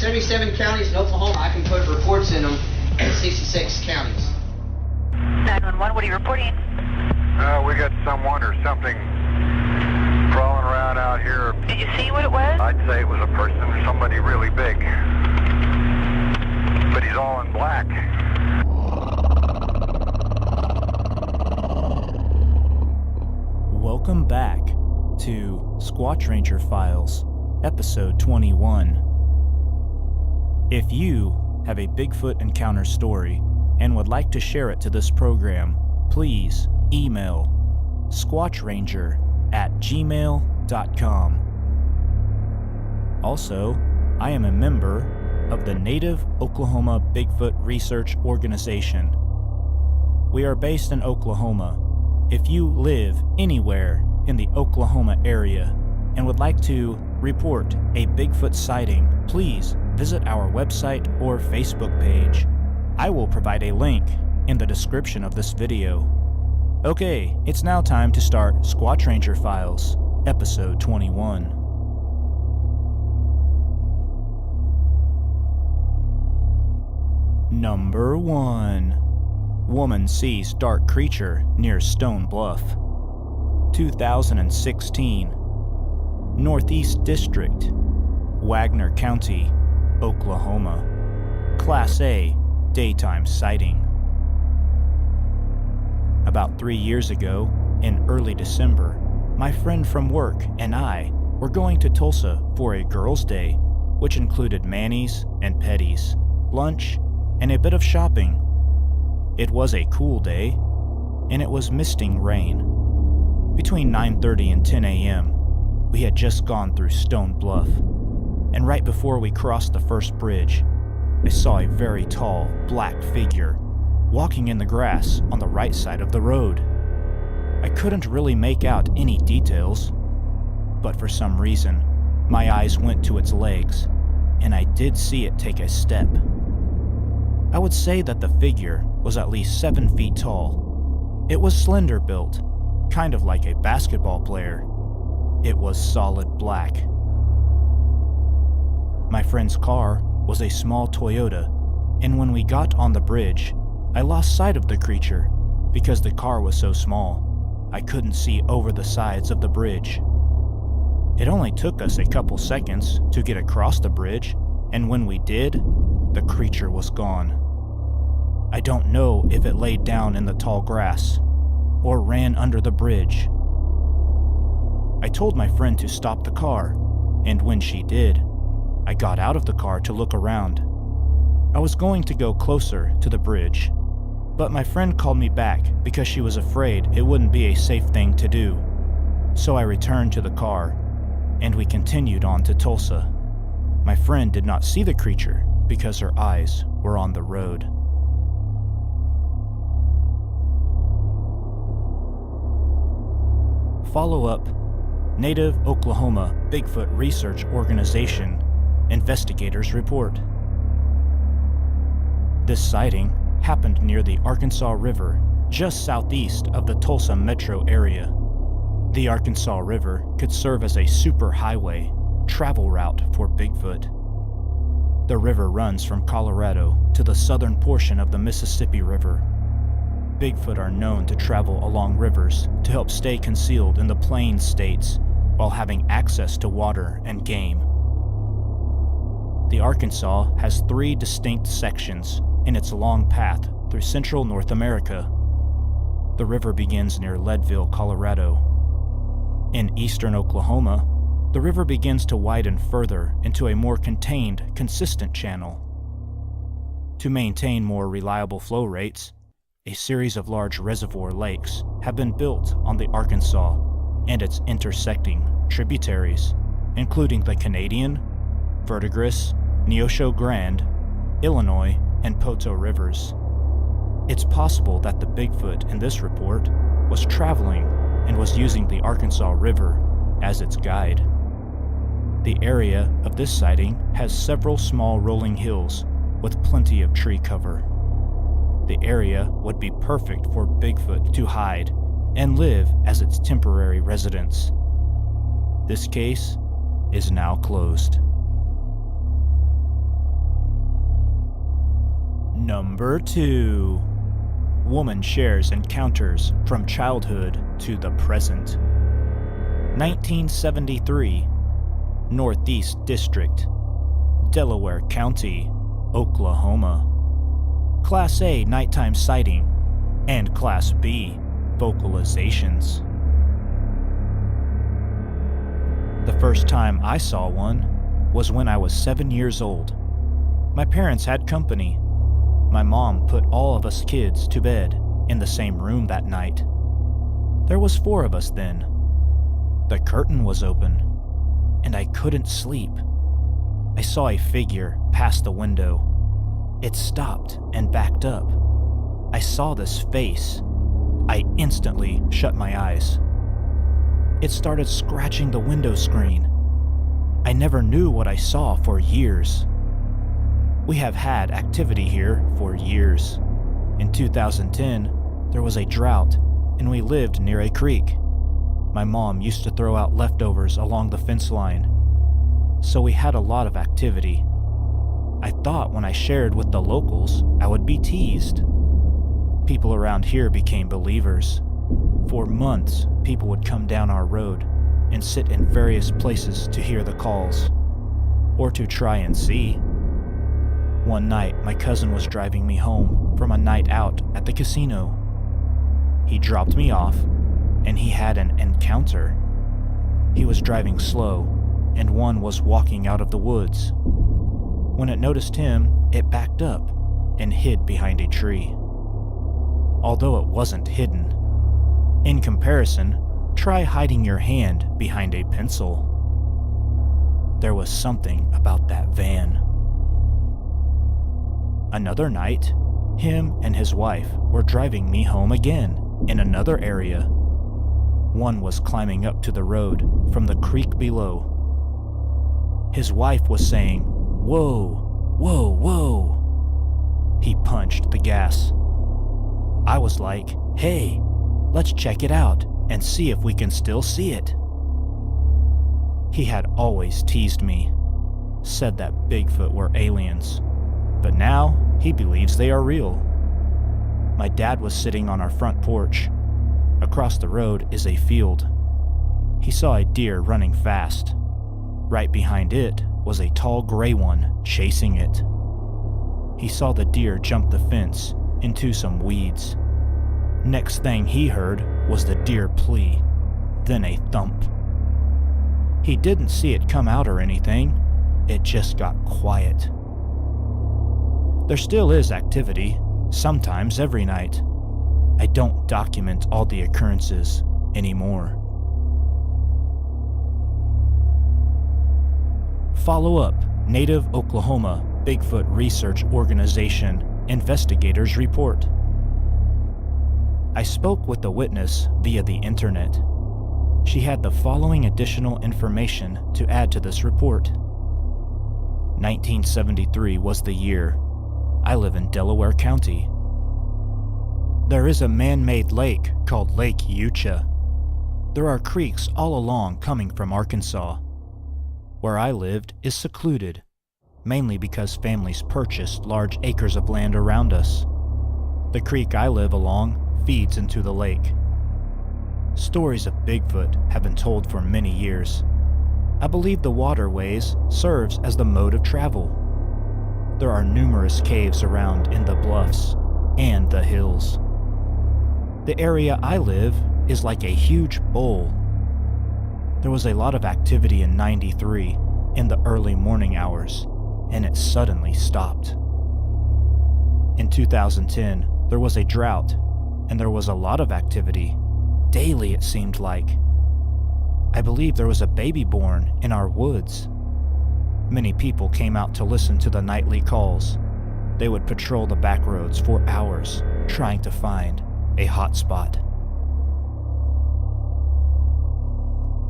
77 counties in Oklahoma. I can put reports in them in 66 counties. 911, what are you reporting? We got someone or something crawling around out here. Did you see what it was? I'd say it was a person or somebody really big. But he's all in black. Welcome back to Squatch Ranger Files, episode 21. If you have a Bigfoot encounter story and would like to share it to this program, please email squatchranger@gmail.com. Also, I am a member of the Native Oklahoma Bigfoot Research Organization. We are based in Oklahoma. If you live anywhere in the Oklahoma area and would like to report a Bigfoot sighting, please visit our website or Facebook page. I will provide a link in the description of this video. Okay, it's now time to start Squatch Ranger Files, episode 21. Number 1. Woman sees dark creature near Stone Bluff. 2016. Northeast District, Wagner County, Oklahoma. Class A, daytime sighting. About 3 years ago, in early December, my friend from work and I were going to Tulsa for a girls' day, which included manis and petties, lunch, and a bit of shopping. It was a cool day, and it was misting rain. Between 9:30 and 10 a.m., we had just gone through Stone Bluff, and right before we crossed the first bridge, I saw a very tall, black figure walking in the grass on the right side of the road. I couldn't really make out any details, but for some reason, my eyes went to its legs, and I did see it take a step. I would say that the figure was at least 7 feet tall. It was slender built, kind of like a basketball player. It was solid black. My friend's car was a small Toyota, and when we got on the bridge, I lost sight of the creature because the car was so small, I couldn't see over the sides of the bridge. It only took us a couple seconds to get across the bridge, and when we did, the creature was gone. I don't know if it laid down in the tall grass or ran under the bridge. I told my friend to stop the car, and when she did, I got out of the car to look around. I was going to go closer to the bridge, but my friend called me back because she was afraid it wouldn't be a safe thing to do. So I returned to the car, and we continued on to Tulsa. My friend did not see the creature because her eyes were on the road. Follow-up. Native Oklahoma Bigfoot Research Organization investigators report. This sighting happened near the Arkansas River, just southeast of the Tulsa metro area. The Arkansas River could serve as a superhighway travel route for Bigfoot. The river runs from Colorado to the southern portion of the Mississippi River. Bigfoot are known to travel along rivers to help stay concealed in the plains states while having access to water and game. The Arkansas has 3 distinct sections in its long path through central North America. The river begins near Leadville, Colorado. In eastern Oklahoma, the river begins to widen further into a more contained, consistent channel. To maintain more reliable flow rates, a series of large reservoir lakes have been built on the Arkansas and its intersecting tributaries, including the Canadian, Verdigris, Neosho Grand, Illinois, and Poteau rivers. It's possible that the Bigfoot in this report was traveling and was using the Arkansas River as its guide. The area of this sighting has several small rolling hills with plenty of tree cover. The area would be perfect for Bigfoot to hide and live as its temporary residence. This case is now closed. Number 2. Woman shares encounters from childhood to the present. 1973, Northeast District, Delaware County, Oklahoma. Class A nighttime sighting and Class B vocalizations. The first time I saw one was when I was 7 years old. My parents had company. My mom put all of us kids to bed in the same room that night. There was 4 of us then. The curtain was open, and I couldn't sleep. I saw a figure pass the window. It stopped and backed up. I saw this face. I instantly shut my eyes. It started scratching the window screen. I never knew what I saw for years. We have had activity here for years. In 2010, there was a drought, and we lived near a creek. My mom used to throw out leftovers along the fence line, so we had a lot of activity. I thought when I shared with the locals, I would be teased. People around here became believers. For months, people would come down our road and sit in various places to hear the calls, or to try and see. One night, my cousin was driving me home from a night out at the casino. He dropped me off, and he had an encounter. He was driving slow, and one was walking out of the woods. When it noticed him, it backed up and hid behind a tree. Although it wasn't hidden. In comparison, try hiding your hand behind a pencil. There was something about that van. Another night, him and his wife were driving me home again in another area. One was climbing up to the road from the creek below. His wife was saying, "Whoa, whoa, whoa." He punched the gas. I was like, "Hey, let's check it out and see if we can still see it." He had always teased me, said that Bigfoot were aliens, but now he believes they are real. My dad was sitting on our front porch. Across the road is a field. He saw a deer running fast. Right behind it was a tall gray one chasing it. He saw the deer jump the fence into some weeds. Next thing he heard was the deer plea, then a thump. He didn't see it come out or anything. It just got quiet. There still is activity, sometimes every night. I don't document all the occurrences anymore. Follow up, Native Oklahoma Bigfoot Research Organization investigators report. I spoke with the witness via the internet. She had the following additional information to add to this report. 1973 was the year. I live in Delaware County. There is a man-made lake called Lake Yucha. There are creeks all along coming from Arkansas. Where I lived is secluded, mainly because families purchased large acres of land around us. The creek I live along feeds into the lake. Stories of Bigfoot have been told for many years. I believe the waterways serves as the mode of travel. There are numerous caves around in the bluffs and the hills. The area I live is like a huge bowl. There was a lot of activity in '93 in the early morning hours, and it suddenly stopped. In 2010, there was a drought, and there was a lot of activity. Daily, it seemed like. I believe there was a baby born in our woods. Many people came out to listen to the nightly calls. They would patrol the back roads for hours, trying to find a hot spot.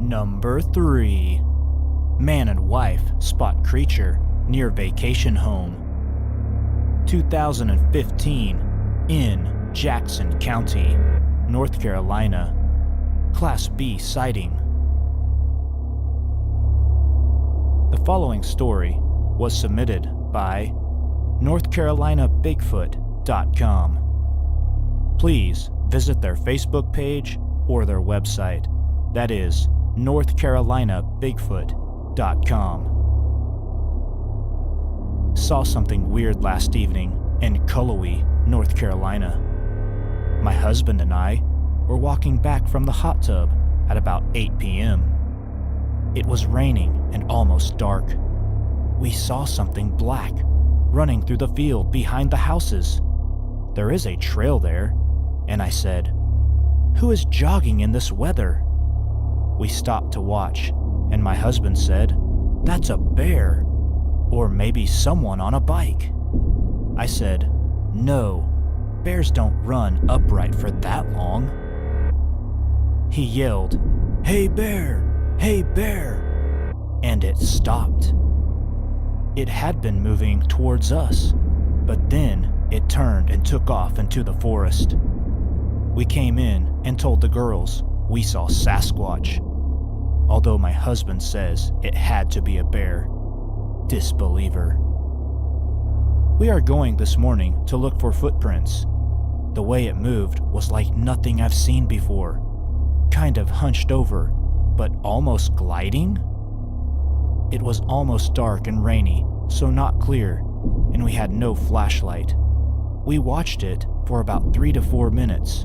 Number 3. Man and wife spot creature near vacation home. 2015 in Jackson County, North Carolina. Class B sighting. The following story was submitted by NorthCarolinaBigfoot.com. Please visit their Facebook page or their website. That is NorthCarolinaBigfoot.com. Saw something weird last evening in Cullowhee, North Carolina. My husband and I were walking back from the hot tub at about 8 p.m. It was raining and almost dark. We saw something black running through the field behind the houses. There is a trail there, and I said, "Who is jogging in this weather?" We stopped to watch, and my husband said, "That's a bear, or maybe someone on a bike." I said, "No, bears don't run upright for that long." He yelled, "Hey bear! Hey bear!" and it stopped. It had been moving towards us, but then it turned and took off into the forest. We came in and told the girls we saw Sasquatch, although my husband says it had to be a bear. Disbeliever. We are going this morning to look for footprints. The way it moved was like nothing I've seen before. Kind of hunched over, but almost gliding? It was almost dark and rainy, so not clear, and we had no flashlight. We watched it for about 3 to 4 minutes.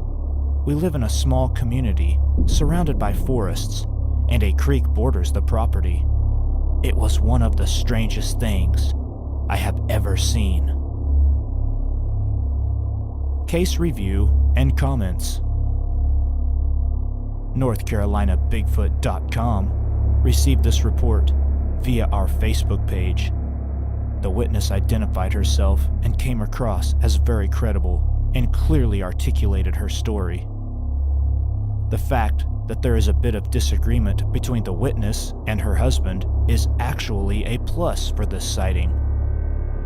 We live in a small community surrounded by forests, and a creek borders the property. It was one of the strangest things I have ever seen. Case review and comments. NorthCarolinaBigfoot.com received this report via our Facebook page. The witness identified herself and came across as very credible and clearly articulated her story. The fact that there is a bit of disagreement between the witness and her husband is actually a plus for this sighting.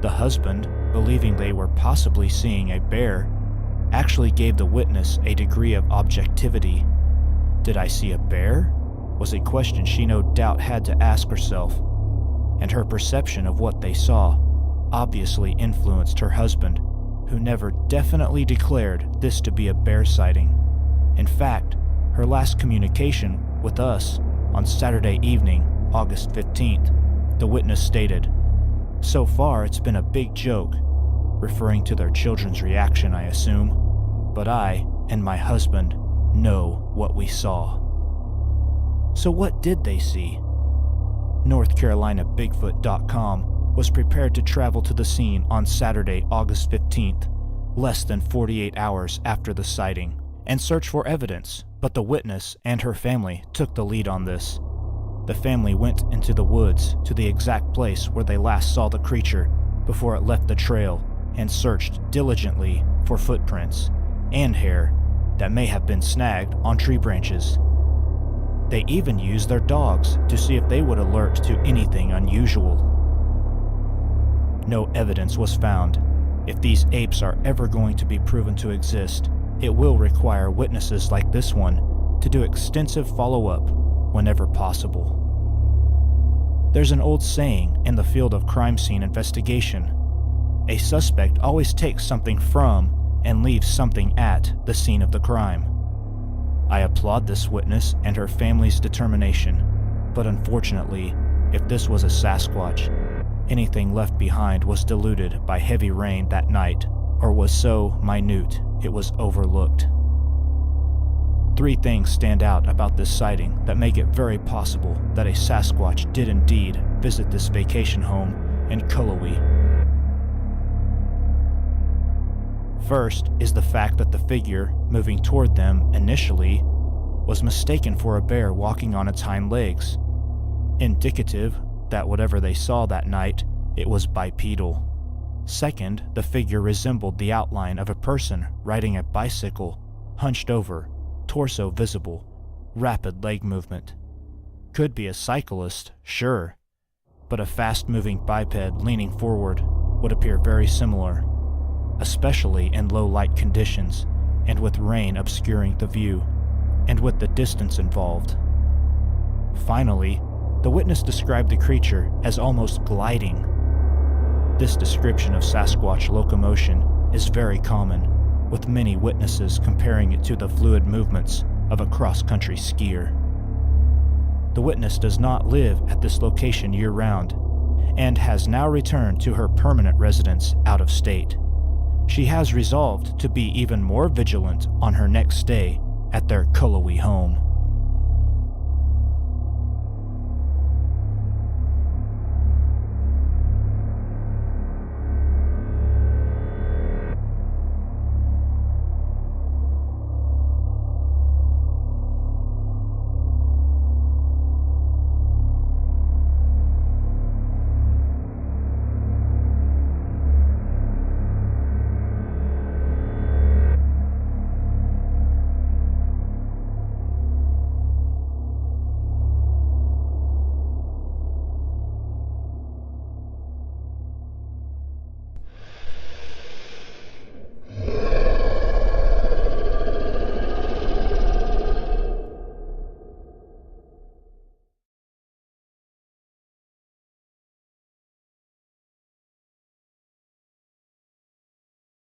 The husband, believing they were possibly seeing a bear, actually gave the witness a degree of objectivity. Did I see a bear? Was a question she no doubt had to ask herself, and her perception of what they saw obviously influenced her husband, who never definitely declared this to be a bear sighting. In fact, her last communication with us on Saturday evening, August 15th, the witness stated, "So far it's been a big joke," referring to their children's reaction, I assume, "but I and my husband know what we saw." So what did they see? NorthCarolinaBigfoot.com was prepared to travel to the scene on Saturday, August 15th, less than 48 hours after the sighting, and search for evidence, but the witness and her family took the lead on this. The family went into the woods to the exact place where they last saw the creature before it left the trail and searched diligently for footprints and hair that may have been snagged on tree branches. They even used their dogs to see if they would alert to anything unusual. No evidence was found. If these apes are ever going to be proven to exist, it will require witnesses like this one to do extensive follow-up whenever possible. There's an old saying in the field of crime scene investigation: a suspect always takes something from and leaves something at the scene of the crime. I applaud this witness and her family's determination, but unfortunately, if this was a Sasquatch, anything left behind was diluted by heavy rain that night, or was so minute it was overlooked. 3 things stand out about this sighting that make it very possible that a Sasquatch did indeed visit this vacation home in Cullowhee. First is the fact that the figure moving toward them initially was mistaken for a bear walking on its hind legs, indicative that whatever they saw that night, it was bipedal. Second, the figure resembled the outline of a person riding a bicycle, hunched over, torso visible, rapid leg movement. Could be a cyclist, sure, but a fast-moving biped leaning forward would appear very similar, especially in low-light conditions and with rain obscuring the view, and with the distance involved. Finally, the witness described the creature as almost gliding. This description of Sasquatch locomotion is very common, with many witnesses comparing it to the fluid movements of a cross-country skier. The witness does not live at this location year-round and has now returned to her permanent residence out of state. She has resolved to be even more vigilant on her next stay at their Cullowhee home.